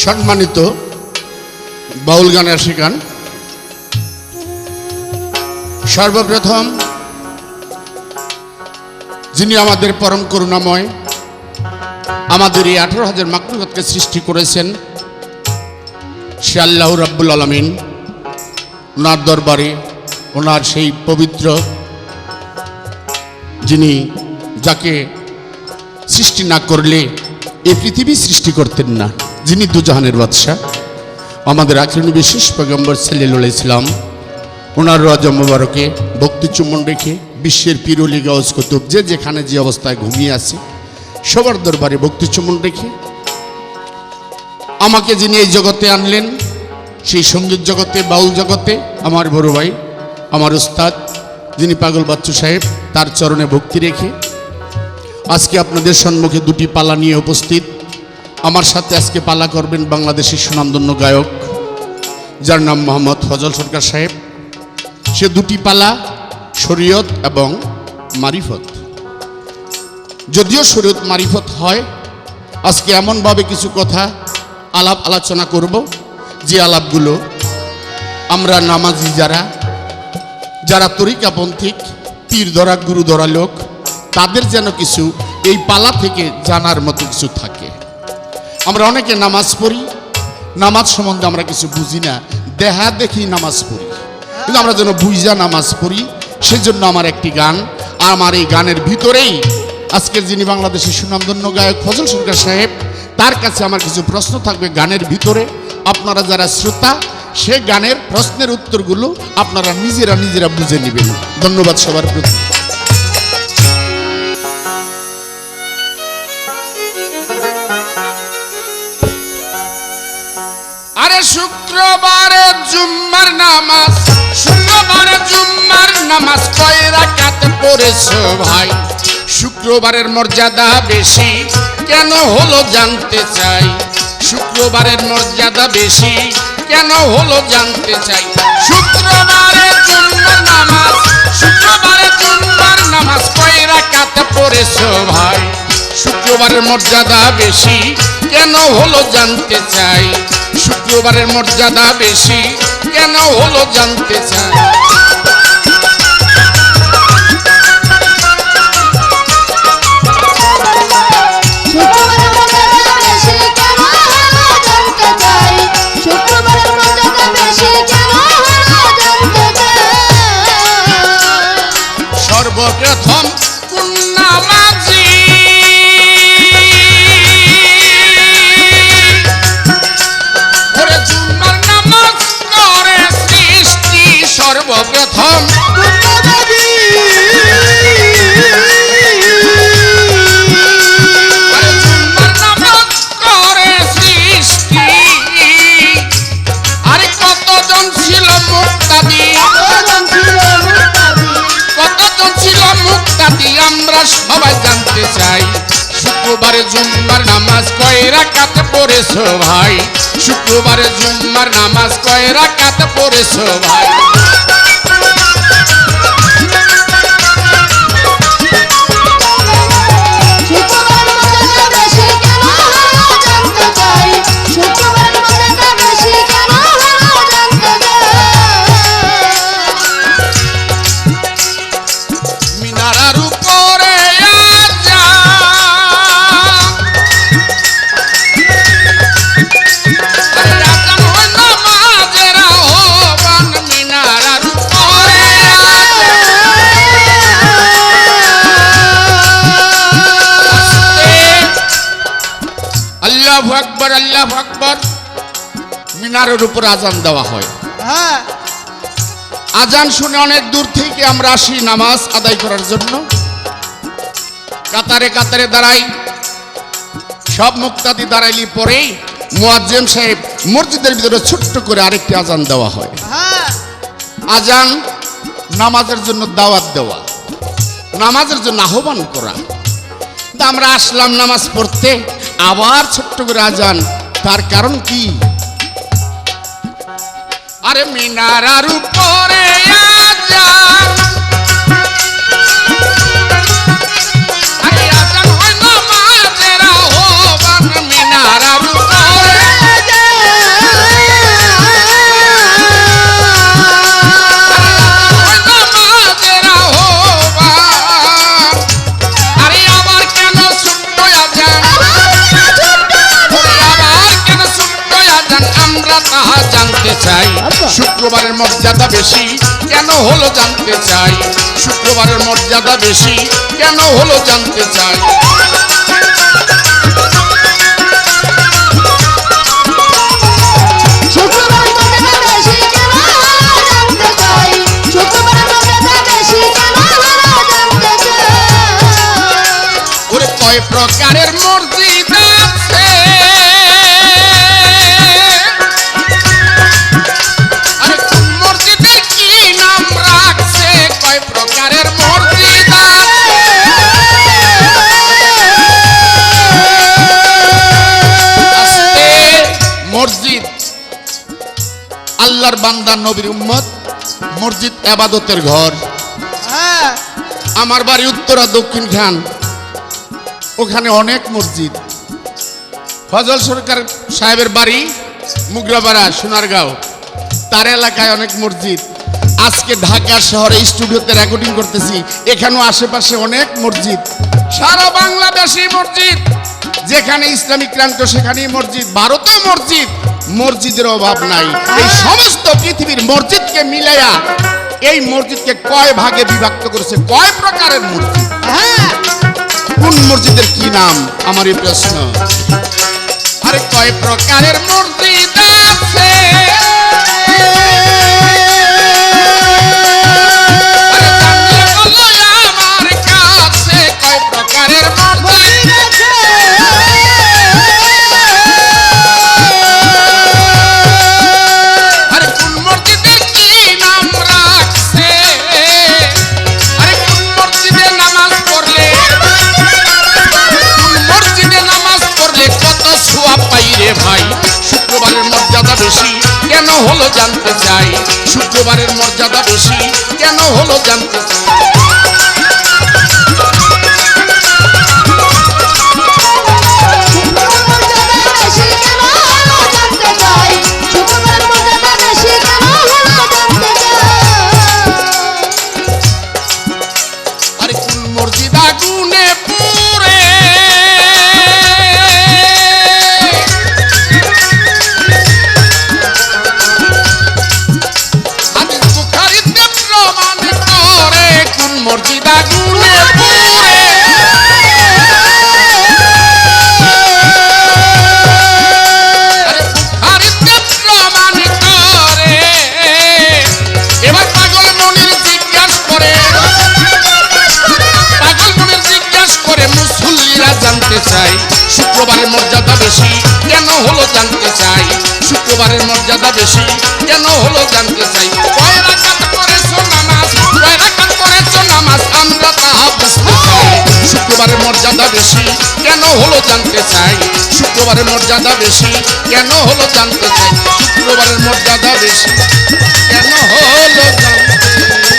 সম্মানিত বাউল গানের আশিকান, সর্বপ্রথম যিনি আমাদের পরম করুণাময়, আমাদের এই 18,000 মাখলুকাতকে সৃষ্টি করেছেন, সে আল্লাহ রাব্বুল আলামিন, ওনার দরবারে ওনার সেই পবিত্র যিনি, যাকে সৃষ্টি না করলে এই পৃথিবী সৃষ্টি করতেন না, যিনি দুজাহানের বাদশাহ, আমাদের আখিরি বিশেষ পয়গম্বর সাল্লাল্লাহু আলাইহি সাল্লাম, ওনার রওজা মুবারকে ভক্তি চুম্বন রেখে বিশ্বের পীর ওলি গাউস কুতুব যে যেখানে যে অবস্থায় ঘুমিয়ে আছে সবার দরবারে ভক্তি চুম্বন রেখে আমাকে যিনি এই জগতে আনলেন, সেই সঙ্গীত জগতে, বাউল জগতে, আমার বড় ভাই, আমার উস্তাদ যিনি পাগল বাচ্চু সাহেব, তার চরণে ভক্তি রেখে আজকে আপনাদের সম্মুখে দুটি পালা নিয়ে উপস্থিত। আমার সাথে আজকে পালা করবেন বাংলাদেশের সুনামধন্য গায়ক, যার নাম মোহাম্মদ ফজল সরকার সাহেব। সে দুটি পালা শরীয়ত এবং মারিফত। যদিও শরীয়ত মারিফত হয়, আজকে এমনভাবে কিছু কথা আলাপ আলোচনা করব যে আলাপগুলো আমরা নামাজি যারা তরিকাপন্থিক, পীর ধরা গুরু ধরা লোক, তাদের যেন কিছু এই পালা থেকে জানার মতো কিছু থাকে। আমরা অনেকে নামাজ পড়ি, নামাজ সম্বন্ধে আমরা কিছু বুঝি না, দেখা দেখি নামাজ পড়ি, কিন্তু আমরা যেন বুঝা নামাজ পড়ি। সেজন্য আমার একটি গান, আমার এই গানের ভিতরেই আজকের যিনি বাংলাদেশের সুনামধন্য গায়ক ফজল সরকার সাহেব, তার কাছে আমার কিছু প্রশ্ন থাকবে গানের ভিতরে। আপনারা যারা শ্রোতা, সে গানের প্রশ্নের উত্তরগুলো আপনারা নিজেরা বুঝে নেবেন। ধন্যবাদ সবার প্রতি। আরে শুক্রবারে জুম্মার নামাজ, শুক্রবারে জুম্মার নামাজ কয় রাকাত পড়েছো ভাই? শুক্রবারের মর্যাদা বেশি কেন হলো জানতে চাই? শুক্রবারের মর্যাদা বেশি কেন হলো জানতে চাই? শুক্রবারে জুম্মার নামাজ, শুক্রবারে জুম্মার নামাজ কয় রাকাত পড়েছো ভাই? শুক্রবারের মর্যাদা বেশি কেন হলো জানতে চাই? শুক্রবারের মর্যাদা বেশি কেন হলো জানতে চাই? সর্বপ্রথম কোন নামাজি ওরে জুম্মার নামাজ করে সৃষ্টি? সর্বপ্রথম কোন নামাজি ওরে জুম্মার নামাজ করে সৃষ্টি? আরে কতজন ছিল মুক্তাদি, কতজন ছিল মুক্তাদি আমরা সবাই জানতে চাই। শুক্রবারে জুম্মার নামাজ কয় রাকাত পড়েছো ভাই? শুক্রবারে জুম্মার নামাজ কয় রাকাত পড়েছো ভাই? আল্লাহু আকবার, আল্লাহু আকবার। মিনারের উপর আজান দেওয়া হয়। আজান শুনে অনেক দূর থেকে আমরা আসি নামাজ আদায় করার জন্য। কাতারে কাতারে দাঁড়াই, সব মুক্তাদি দাঁড়াইলি পরেই মুয়াজ্জিন সাহেব মসজিদের ভিতরে ছোট্ট করে আরেকটি আজান দেওয়া হয়। আজান নামাজের জন্য দাওয়াত দেওয়া, নামাজের জন্য আহ্বান করা। আমরা আসলাম নামাজ পড়তে, আবার ছোট্ট করে আজান। তার কারণ কি? আরে মিনারার উপরে আজান, আরে আজান হয় নামাজের আহ্বান। মিনারার উপরে আজান, চাই শুক্রবারের মর্যাদা বেশি কেন হলো জানতে চাই শুক্রবারের মর্যাদা বেশি কেন হলো জানতে চাই ওরে কয় প্রকারের মসজিদ আছে আরে কোন মসজিদের কি নাম রাখছে কয় প্রকারের মসজিদ আছে মসজিদ আল্লাহর বান্দা নবীর উম্মত মসজিদ ইবাদতের ঘর আমার বাড়ি উত্তরা দক্ষিণ খান ওখানে অনেক মসজিদ ফজল সরকার সাহেবের বাড়ি মুগরাপাড়া সোনারগাঁও তার এলাকায় অনেক মসজিদ আজকে ঢাকা শহরে স্টুডিওতে রেকর্ডিং করতেছি এখানেও আশেপাশে অনেক মসজিদ সারা বাংলাদেশি মসজিদ যেখানে ইসলামিক ক্রান্ত সেখানেই মসজিদ ভারতেও মসজিদ মসজিদের অভাব নাই এই সমস্ত পৃথিবীর মসজিদকে মিলাইয়া এই মসজিদকে কয় ভাগে বিভক্ত করেছে কয় প্রকারের মসজিদ কোন মসজিদের কি নাম আমার এই প্রশ্ন আরে কয় প্রকারের মসজিদ আছে আমার কাছে কয় প্রকারের মসজিদ আছে আরে কোন মসজিদের কি নাম রাখছে আরে কোন মসজিদে নামাজ পড়লে কত সোয়াব পাই রে ভাই শুক্রবারের মর্যাদা বেশি কেন হলো জানতে চাই শুক্রবারের মর্যাদা বেশি কেন হলো জানতে চাই আরে কোন মসজিদ আগুনে পুরে মসজিদ আগুনে পুরে আরে বুখারীতে প্রমাণ করে এবার পাগল মনির জিজ্ঞাসা করে মুসল্লিরা জানতে চাই শুক্রবারের মর্যাদা বেশি কেন হলো জানতে চাই শুক্রবারের মর্যাদা বেশি কেন হলো জানতে চাই কয় রাকাত করেছো নামাজ কয় রাকাত করেছো নামাজ আমরা তা বুঝতে চাই শুক্রবারের মর্যাদা বেশি কেন হলো জানতে চাই শুক্রবারের মর্যাদা বেশি কেন হলো জানতে চাই শুক্রবারের মর্যাদা বেশি কেন হলো জানতে